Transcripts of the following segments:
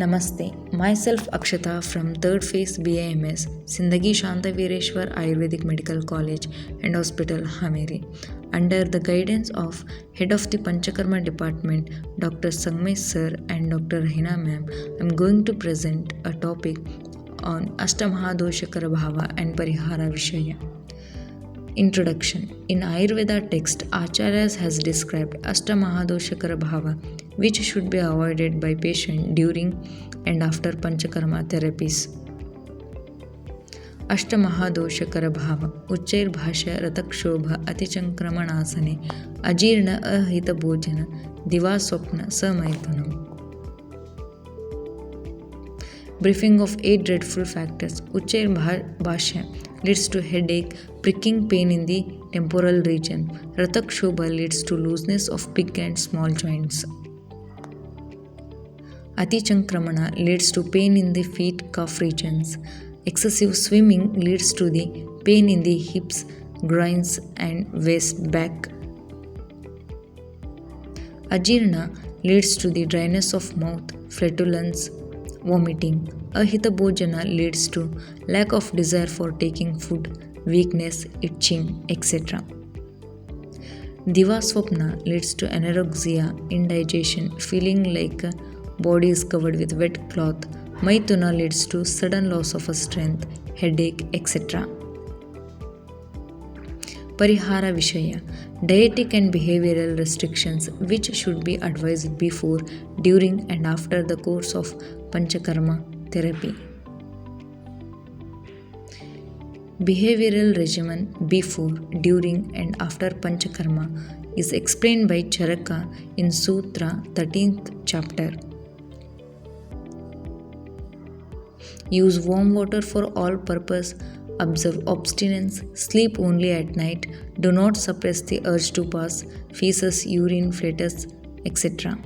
Namaste, myself Akshata from 3rd Phase BAMS, Sindagi Shantavireshwar Ayurvedic Medical College and Hospital, Hameri. Under the guidance of Head of the Panchakarma Department, Dr. Sangmesh Sir and Dr. Rahina Ma'am, I am going to present a topic on Ashtamahadosha Bhava and Parihara Vishaya. Introduction. In Ayurveda text, Acharyas has described Ashtamahadosha Bhava, which should be avoided by patient during and after Panchakarma therapies. Ashtamahadosha Bhava Uchchair Bhasha Ratakshobha Atichankramanasane Ajirna Ahita Bhojana Divaswapna Samaitunam. Briefing of 8 dreadful factors. Uchchair Bhasha leads to headache, pricking pain in the temporal region. Ratakshobha leads to looseness of big and small joints. Atichankramana leads to pain in the feet, calf regions. Excessive swimming leads to the pain in the hips, groins and waist back. Ajirna leads to the dryness of mouth, flatulence, vomiting. Ahita Bhojana leads to lack of desire for taking food, weakness, itching, etc. Divaswapna leads to anorexia, indigestion, feeling like body is covered with wet cloth. Maithuna leads to sudden loss of strength, headache, etc. Parihara Vishaya. Dietetic and behavioral restrictions which should be advised before, during and after the course of Panchakarma therapy. Behavioral regimen before, during and after Panchakarma is explained by Charaka in Sutra 13th chapter. Use warm water for all purpose. Observe abstinence. Sleep only at night. Do not suppress the urge to pass feces, urine, flatus, etc.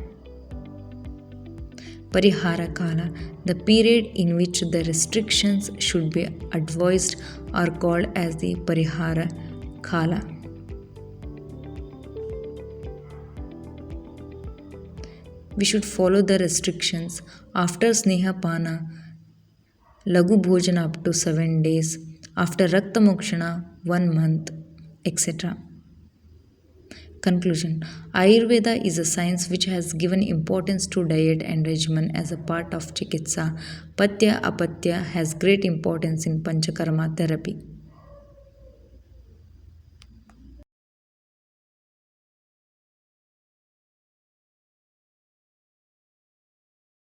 Parihara Kala. The period in which the restrictions should be advised are called as the Parihara Kala. We should follow the restrictions after Sneha Pana, Lagu Bhojana up to 7 days, after Rakta Mokshana 1 month, etc. Conclusion. Ayurveda is a science which has given importance to diet and regimen as a part of Chikitsa. Patya Apatya has great importance in Panchakarma therapy.